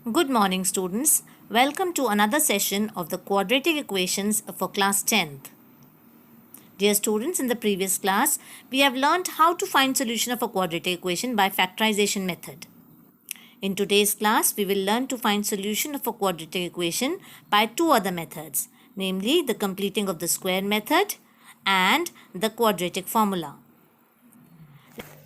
Good morning, students. Welcome to another session of the quadratic equations for class 10th. Dear students, in the previous class, we have learned how to find solution of a quadratic equation by factorization method. In today's class, we will learn to find solution of a quadratic equation by two other methods, namely the completing of the square method and the quadratic formula.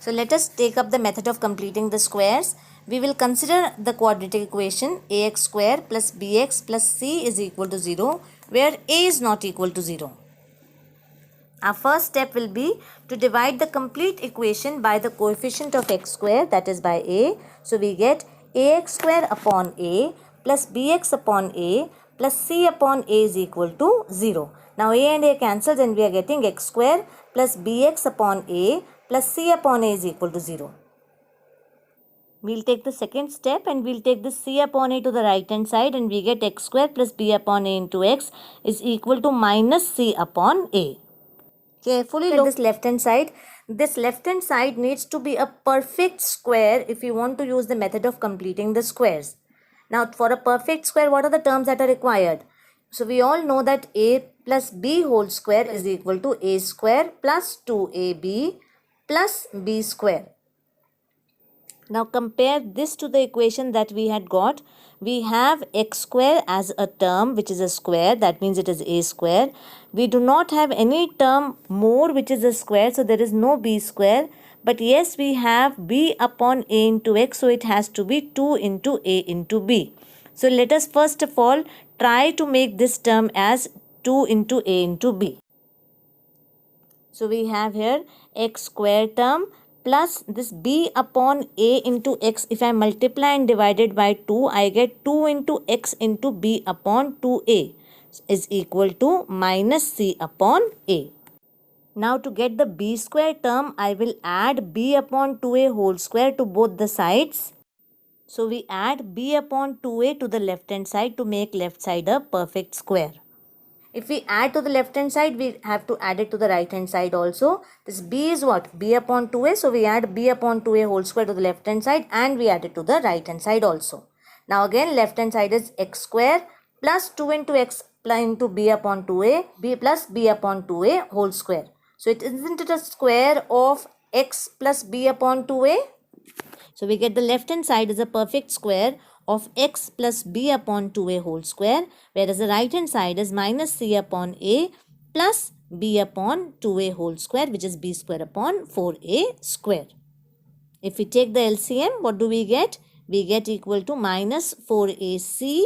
So let us take up the method of completing the squares. We will consider the quadratic equation ax square plus bx plus c is equal to 0, where a is not equal to 0. Our first step will be to divide the complete equation by the coefficient of x square, that is by a. So we get ax square upon a plus bx upon a plus c upon a is equal to 0. Now a and a cancels and we are getting x square plus bx upon a plus c upon a is equal to 0. We'll take the second step and we'll take this c upon a to the right hand side and we get x square plus b upon a into x is equal to minus c upon a. Carefully look at this left hand side. This left hand side needs to be a perfect square if you want to use the method of completing the squares. Now for a perfect square, what are the terms that are required? So we all know that a plus b whole square is equal to a square plus 2ab plus b square. Now compare this to the equation that we had got. We have x square as a term which is a square, that means it is a square. We do not have any term more which is a square, so there is no b square. But yes, we have b upon a into x, so it has to be 2 into a into b. So let us first of all try to make this term as 2 into a into b. So we have here x square term plus this b upon a into x. If I multiply and divide it by 2, I get 2 into x into b upon 2a is equal to minus c upon a. Now to get the b square term, I will add b upon 2a whole square to both the sides. So we add b upon 2a to the left hand side to make left side a perfect square. If we add to the left hand side, we have to add it to the right hand side also. This b is what? B upon 2a. So we add b upon 2a whole square to the left hand side and we add it to the right hand side also. Now again left hand side is x square plus 2 into x into b upon 2a, b plus b upon 2a whole square. So isn't it a square of x plus b upon 2a? So we get the left hand side is a perfect square of x plus b upon 2a whole square, whereas the right hand side is minus c upon a plus b upon 2a whole square, which is b square upon 4a square. If we take the LCM, what do we get? We get equal to minus 4ac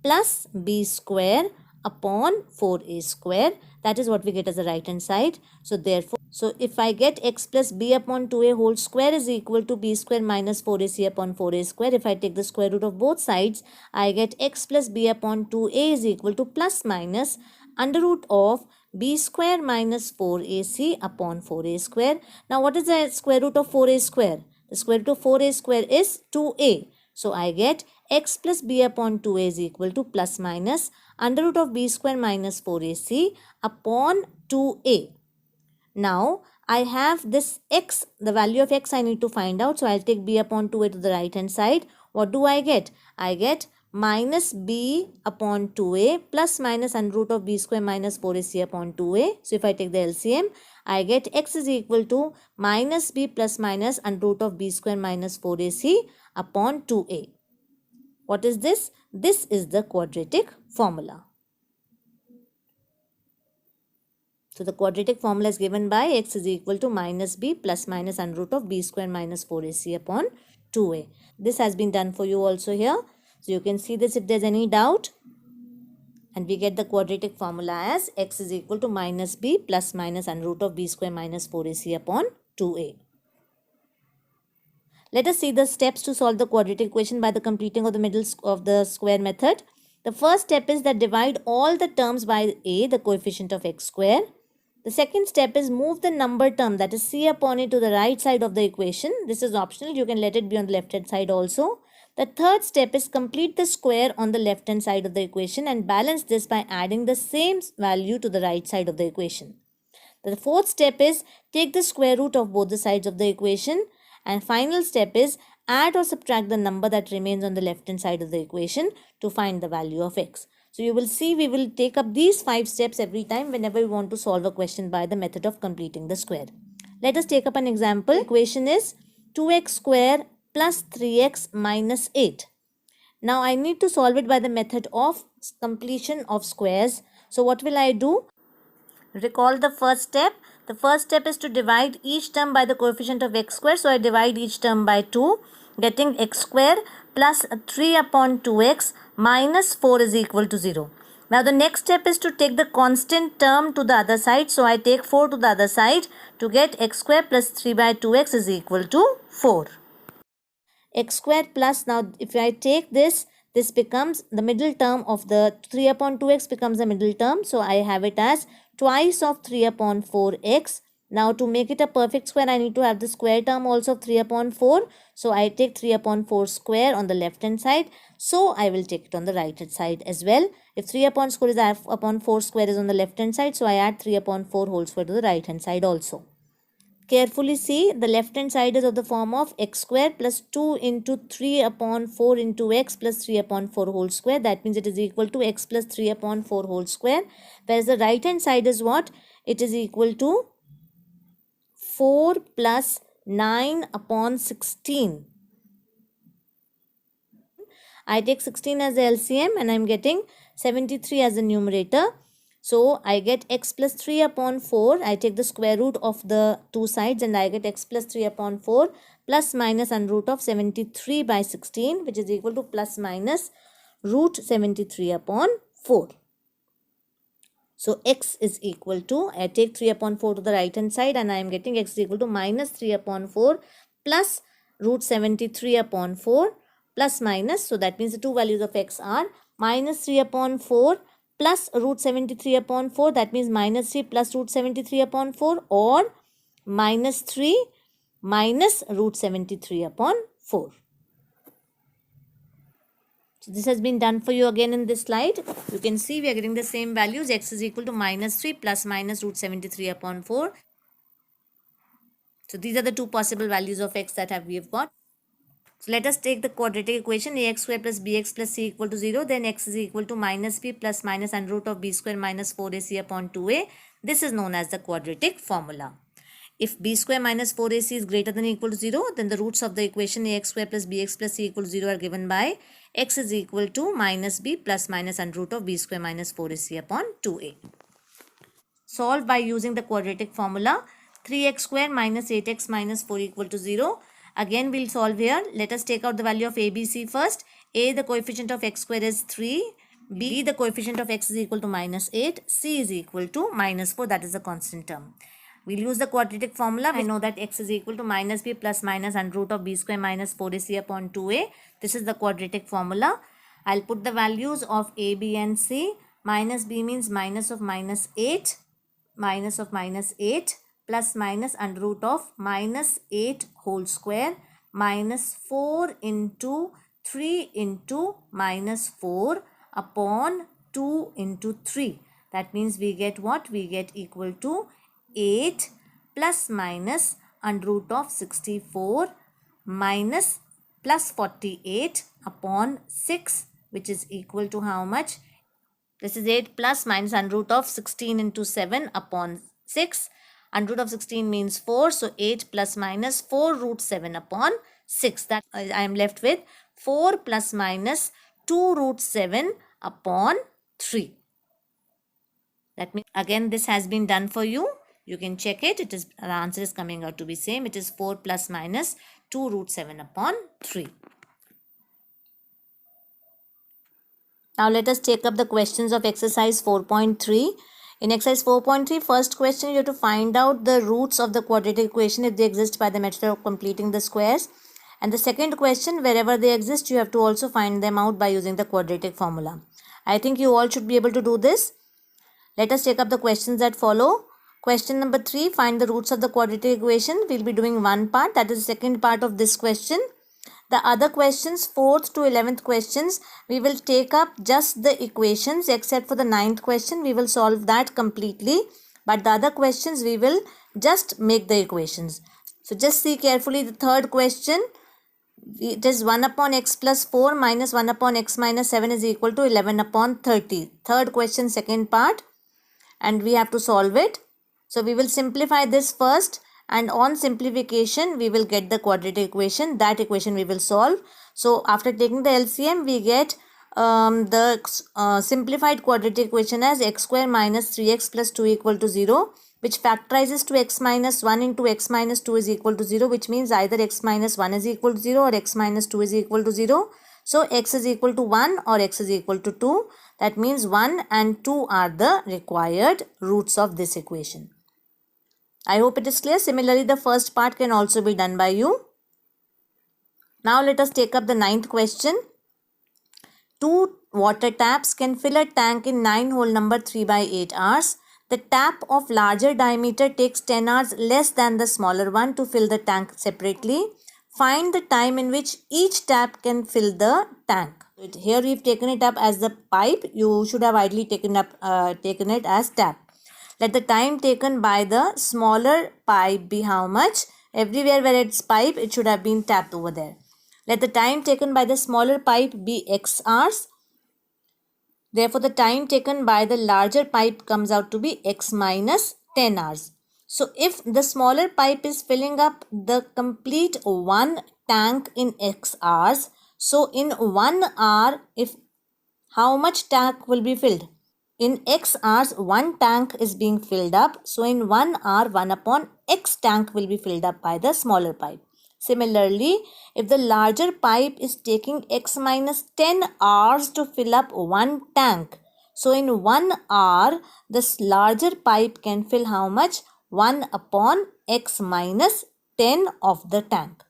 plus b square upon 4a square. That is what we get as the right hand side. So therefore, if I get x plus b upon 2a whole square is equal to b square minus 4ac upon 4a square. If I take the square root of both sides, I get x plus b upon 2a is equal to plus minus under root of b square minus 4ac upon 4a square. Now what is the square root of 4a square? The square root of 4a square is 2a. So I get x plus b upon 2a is equal to plus minus under root of b square minus 4ac upon 2a. Now I have this x, the value of x I need to find out. So I'll take b upon 2a to the right hand side. What do I get? I get minus b upon 2a plus minus under root of b square minus 4ac upon 2a. So if I take the LCM, I get x is equal to minus b plus minus under root of b square minus 4ac upon 2a. What is this? This is the quadratic formula. So the quadratic formula is given by x is equal to minus b plus minus under root of b square minus 4ac upon 2a. This has been done for you also here. So you can see this if there's any doubt. And we get the quadratic formula as x is equal to minus b plus minus under root of b square minus 4ac upon 2a. Let us see the steps to solve the quadratic equation by the completing of the middle of the square method. The first step is that divide all the terms by a, the coefficient of x square. The second step is move the number term, that is c upon a, to the right side of the equation. This is optional. You can let it be on the left hand side also. The third step is complete the square on the left hand side of the equation and balance this by adding the same value to the right side of the equation. The fourth step is take the square root of both the sides of the equation. And final step is add or subtract the number that remains on the left hand side of the equation to find the value of x. So you will see we will take up these 5 steps every time whenever we want to solve a question by the method of completing the square. Let us take up an example. The equation is 2x square plus 3x minus 8. Now I need to solve it by the method of completion of squares. So what will I do? Recall the first step. The first step is to divide each term by the coefficient of x square. So I divide each term by 2, getting x square plus 3 upon 2x minus 4 is equal to 0. Now the next step is to take the constant term to the other side. So I take 4 to the other side to get x square plus 3 by 2x is equal to 4. X square plus, now if I take this becomes the middle term of the 3 upon 2x becomes the middle term. So I have it as twice of 3 upon 4x. Now to make it a perfect square, I need to have the square term also of 3 upon 4. So I take 3 upon 4 square on the left hand side. So I will take it on the right hand side as well. If 3 upon square is upon 4 square is on the left hand side, so I add 3 upon 4 whole square to the right hand side also. Carefully see, the left hand side is of the form of x square plus 2 into 3 upon 4 into x plus 3 upon 4 whole square. That means it is equal to x plus 3 upon 4 whole square. Whereas the right hand side is what? It is equal to 4 plus 9 upon 16. I take 16 as the LCM and I am getting 73 as the numerator. So I get x plus 3 upon 4. I take the square root of the two sides and I get x plus 3 upon 4 plus minus under root of 73 by 16, which is equal to plus minus root 73 upon 4. So x is equal to, I take 3 upon 4 to the right hand side and I am getting x is equal to minus 3 upon 4 plus root 73 upon 4 plus minus. So that means the two values of x are minus 3 upon 4 plus root 73 upon 4. That means minus 3 plus root 73 upon 4, or minus 3 minus root 73 upon 4. So this has been done for you again in this slide. You can see we are getting the same values. X is equal to minus 3 plus minus root 73 upon 4. So these are the two possible values of x that we have got. So let us take the quadratic equation ax square plus bx plus c equal to 0. Then x is equal to minus b plus minus under root of b square minus 4ac upon 2a. This is known as the quadratic formula. If b square minus 4ac is greater than or equal to 0, then the roots of the equation ax square plus bx plus c equal to 0 are given by x is equal to minus b plus minus under root of b square minus 4ac upon 2a. Solve by using the quadratic formula. 3x square minus 8x minus 4 equal to 0. Again, we'll solve here. Let us take out the value of a, b, c first. A, the coefficient of x square is 3. B, the coefficient of x is equal to minus 8. C is equal to minus 4. That is the constant term. We'll use the quadratic formula. I know that x is equal to minus b plus minus under root of b square minus 4ac upon 2a. This is the quadratic formula. I'll put the values of a, b and c. Minus b means minus of minus 8. Minus of minus 8. Plus minus under root of minus 8 whole square minus 4 into 3 into minus 4 upon 2 into 3. That means we get what? We get equal to 8 plus minus under root of 64 minus plus 48 upon 6, which is equal to how much? This is 8 plus minus under root of 16 into 7 upon 6. Under root of 16 means 4. So 8 plus minus 4 root 7 upon 6. That I am left with 4 plus minus 2 root 7 upon 3. That means again this has been done for you. You can check it. It is, the answer is coming out to be same. It is 4 plus minus 2 root 7 upon 3. Now let us take up the questions of exercise 4.3. In exercise 4.3, first question, you have to find out the roots of the quadratic equation if they exist by the method of completing the squares. And the second question, wherever they exist, you have to also find them out by using the quadratic formula. I think you all should be able to do this. Let us take up the questions that follow. Question number 3, find the roots of the quadratic equation. We will be doing one part, that is the second part of this question. The other questions, 4th to 11th questions, we will take up just the equations, except for the 9th question. We will solve that completely. But the other questions, we will just make the equations. So just see carefully the third question. it is 1 upon x plus 4 minus 1 upon x minus 7 is equal to 11 upon 30. Third question, second part, and we have to solve it. So we will simplify this first, and on simplification we will get the quadratic equation. That equation we will solve. So after taking the LCM, we get the simplified quadratic equation as x square minus 3x plus 2 equal to 0, which factorizes to x minus 1 into x minus 2 is equal to 0, which means either x minus 1 is equal to 0 or x minus 2 is equal to 0. So x is equal to 1 or x is equal to 2. That means 1 and 2 are the required roots of this equation. I hope it is clear. Similarly, the first part can also be done by you. Now let us take up the ninth question. 2 water taps can fill a tank in 9 hole number 3 by 8 hours. The tap of larger diameter takes 10 hours less than the smaller one to fill the tank separately. Find the time in which each tap can fill the tank. Here we've taken it up as the pipe. You should have ideally taken it as tap. Let the time taken by the smaller pipe be how much? Everywhere where it's pipe, it should have been tapped over there. Let the time taken by the smaller pipe be x hours. Therefore, the time taken by the larger pipe comes out to be x minus 10 hours. So, if the smaller pipe is filling up the complete one tank in x hours, so in 1 hour, how much tank will be filled? In x hours, one tank is being filled up. So, in 1 hour, 1 upon x tank will be filled up by the smaller pipe. Similarly, if the larger pipe is taking x minus 10 hours to fill up one tank, so in 1 hour, this larger pipe can fill how much? 1 upon x minus 10 of the tank.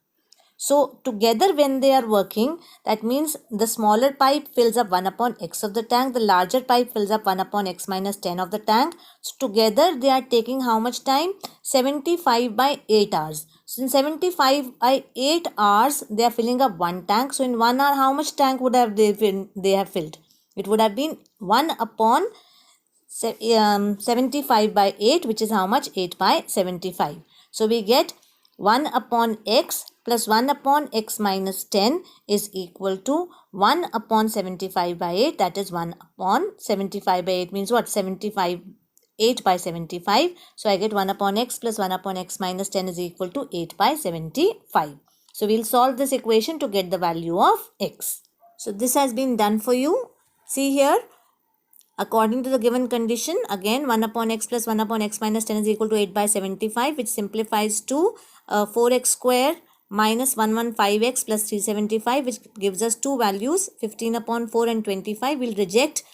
So together when they are working, that means the smaller pipe fills up 1 upon x of the tank, the larger pipe fills up 1 upon x minus 10 of the tank. So together they are taking how much time? 75 by 8 hours. So in 75 by 8 hours, they are filling up one tank. So in 1 hour, how much tank would have they have filled? It would have been 1 upon 75 by 8, which is how much? 8 by 75. So we get 1 upon x plus 1 upon x minus 10 is equal to 1 upon 75 by 8. That is 1 upon 75 by 8 means what? 75, 8 by 75. So I get 1 upon x plus 1 upon x minus 10 is equal to 8 by 75. So we'll solve this equation to get the value of x. So this has been done for you. See here. According to the given condition, again 1 upon x plus 1 upon x minus 10 is equal to 8 by 75, which simplifies to 4x square minus 115x plus 375, which gives us two values, 15 upon 4 and 25. We'll reject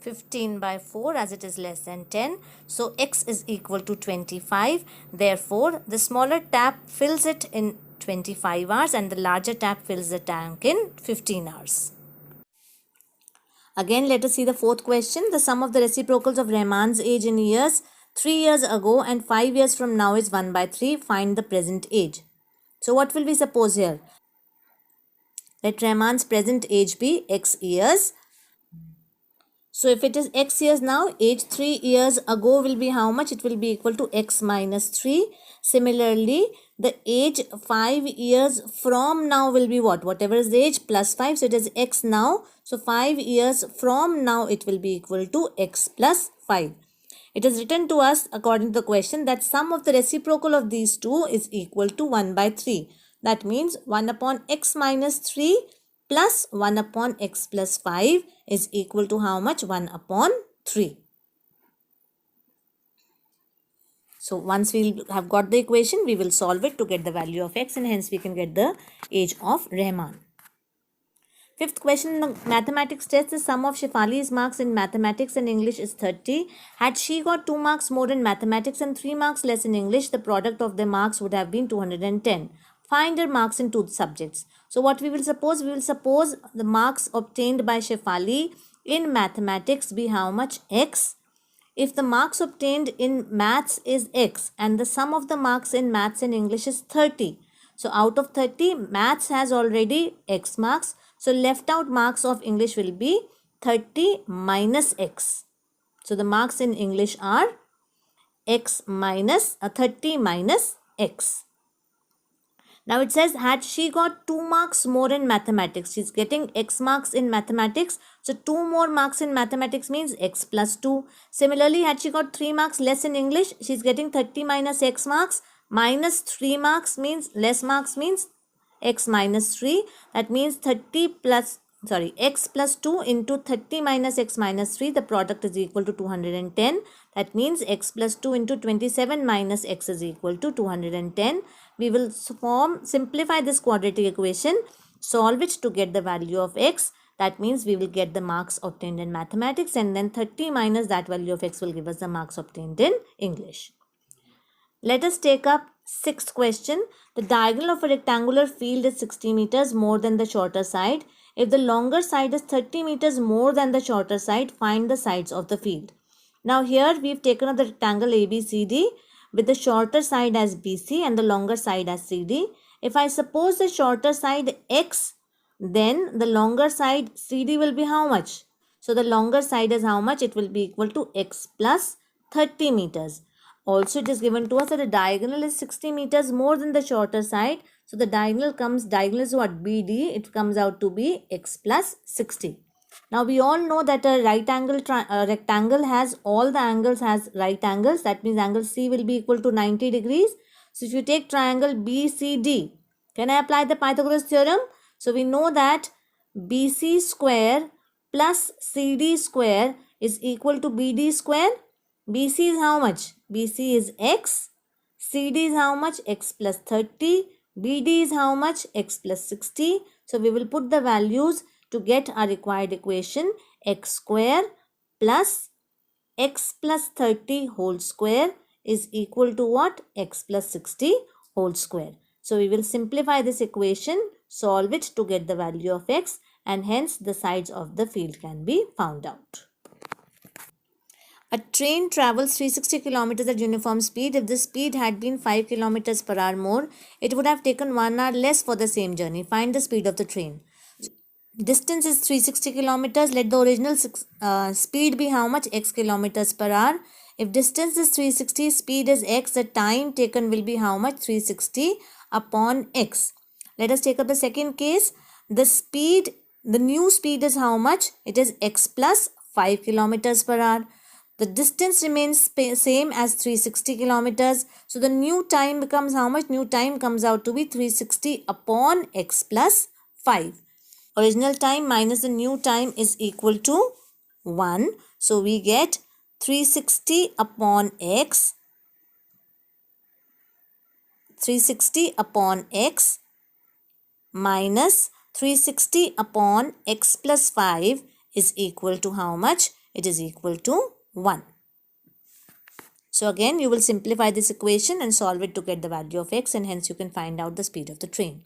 15 by 4 as it is less than 10. So x is equal to 25. Therefore, the smaller tap fills it in 25 hours and the larger tap fills the tank in 15 hours. Again, let us see the fourth question. The sum of the reciprocals of Rahman's age in years 3 years ago and 5 years from now is 1 by 3. Find the present age. So what will we suppose here? Let Rahman's present age be x years. So if it is x years now, age 3 years ago will be how much? It will be equal to x minus 3. Similarly, the age 5 years from now will be what? Whatever is the age plus 5. So it is x now. So 5 years from now it will be equal to x plus 5. It is written to us according to the question that sum of the reciprocal of these two is equal to 1 by 3. That means 1 upon x minus 3 plus 1 upon x plus 5 is equal to how much? 1 upon 3. So once we have got the equation, we will solve it to get the value of x, and hence we can get the age of Rahman. Fifth question in the mathematics test, the sum of Shefali's marks in mathematics and English is 30. Had she got 2 marks more in mathematics and 3 marks less in English, the product of their marks would have been 210. Find her marks in 2 subjects. So what we will suppose? We will suppose the marks obtained by Shefali in mathematics be how much? X. If the marks obtained in maths is x and the sum of the marks in maths and English is 30. So out of 30, maths has already x marks. So left out marks of English will be 30 minus x. So the marks in English are x minus 30 minus x. Now it says, had she got 2 marks more in mathematics, she's getting x marks in mathematics. So 2 more marks in mathematics means x plus 2. Similarly, had she got 3 marks less in English, she's getting 30 minus x marks. Minus 3 marks means less marks means x minus 3. That means 30 plus, sorry, x plus 2 into 30 minus x minus 3. The product is equal to 210. That means x plus 2 into 27 minus x is equal to 210. We will simplify this quadratic equation, solve it to get the value of x. That means we will get the marks obtained in mathematics, and then 30 minus that value of x will give us the marks obtained in English. Let us take up sixth question. The diagonal of a rectangular field is 60 meters more than the shorter side. If the longer side is 30 meters more than the shorter side, find the sides of the field. Now here we've taken up the rectangle ABCD with the shorter side as BC and the longer side as CD. If I suppose the shorter side X, then the longer side CD will be how much? So the longer side is how much? It will be equal to X plus 30 meters. Also, it is given to us that the diagonal is 60 meters more than the shorter side. So the diagonal is what? BD. It comes out to be X plus 60. Now we all know that a rectangle has all the angles has right angles. That means angle C will be equal to 90 degrees. So if you take triangle BCD, can I apply the Pythagoras theorem? So we know that BC square plus CD square is equal to BD square. BC is how much? BC is X. CD is how much? X plus 30. BD is how much? X plus 60. So we will put the values to get our required equation. X square plus X plus 30 whole square is equal to what? X plus 60 whole square. So we will simplify this equation, solve it to get the value of X, and hence the sides of the field can be found out. A train travels 360 kilometers at uniform speed. If the speed had been 5 kilometers per hour more, it would have taken 1 hour less for the same journey. Find the speed of the train. Distance is 360 kilometers. Let the original speed be how much? X kilometers per hour. If distance is 360, speed is x, the time taken will be how much? 360 upon x. Let us take up the second case. The new speed is how much? It is x plus 5 kilometers per hour. The distance remains same as 360 kilometers. So the new time becomes how much? New time comes out to be 360 upon x plus 5. Original time minus the new time is equal to 1. So we get 360 upon x. 360 upon x minus 360 upon x plus 5 is equal to how much? It is equal to 1. So again you will simplify this equation and solve it to get the value of x, and hence you can find out the speed of the train.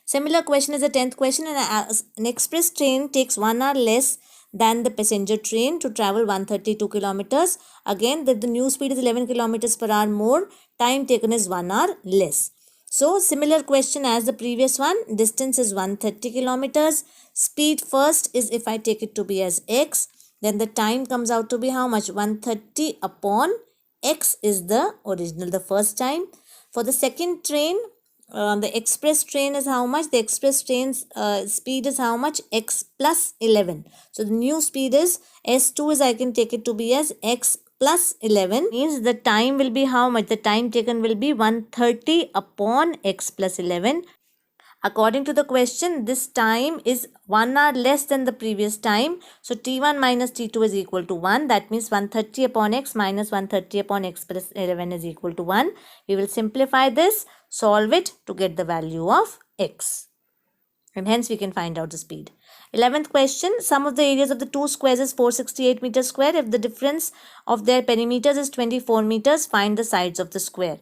Similar question is the 10th question. An express train takes 1 hour less than the passenger train to travel 132 kilometers. Again, the new speed is 11 kilometers per hour more, time taken is 1 hour less. So similar question as the previous one. Distance is 130 kilometers. Speed first is, if I take it to be as x, then the time comes out to be how much? 130 upon x is the original, the first time. For the second train, the express train is how much? The express train's speed is how much? X plus 11. So the new speed is S2 is, I can take it to be as x plus 11. Means the time will be how much? The time taken will be 130 upon x plus 11. According to the question, this time is 1 hour less than the previous time. So T1 minus T2 is equal to 1. That means 130 upon x minus 130 upon x plus 11 is equal to 1. We will simplify this, solve it to get the value of x. And hence we can find out the speed. 11th question. Sum of the areas of the two squares is 468 meters square. If the difference of their perimeters is 24 meters, find the sides of the square.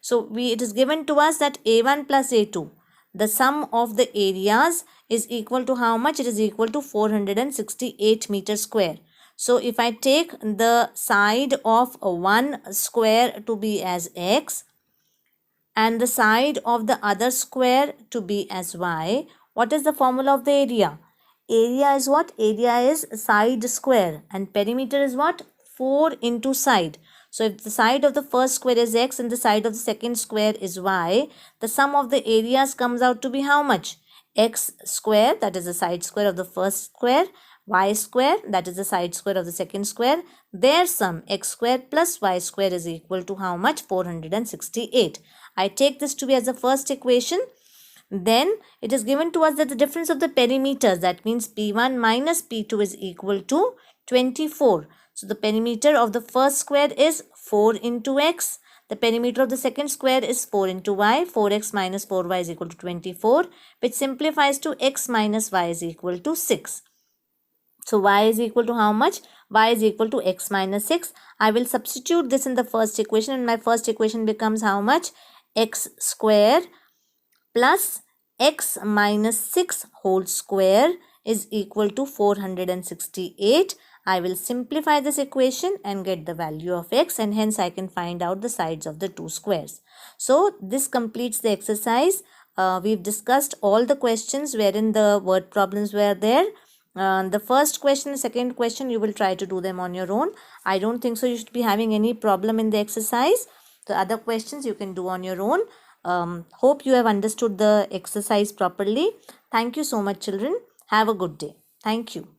So it is given to us that A1 plus A2. The sum of the areas is equal to how much? It is equal to 468 meters square. So if I take the side of one square to be as x and the side of the other square to be as y, what is the formula of the area? Area is what? Area is side square and perimeter is what? 4 into side. So if the side of the first square is x and the side of the second square is y, the sum of the areas comes out to be how much? X square, that is the side square of the first square, y square, that is the side square of the second square. Their sum, x square plus y square, is equal to how much? 468. I take this to be as the first equation. Then it is given to us that the difference of the perimeters, that means P1 minus P2, is equal to 24. So the perimeter of the first square is 4 into x. The perimeter of the second square is 4 into y. 4x minus 4y is equal to 24, which simplifies to x minus y is equal to 6. So y is equal to how much? Y is equal to x minus 6. I will substitute this in the first equation, and my first equation becomes how much? X square plus x minus 6 whole square is equal to 468. I will simplify this equation and get the value of x, and hence I can find out the sides of the two squares. So this completes the exercise. We've discussed all the questions wherein the word problems were there. The first question, the second question, you will try to do them on your own. I don't think so you should be having any problem in the exercise. The other questions you can do on your own. Hope you have understood the exercise properly. Thank you so much, children. Have a good day. Thank you.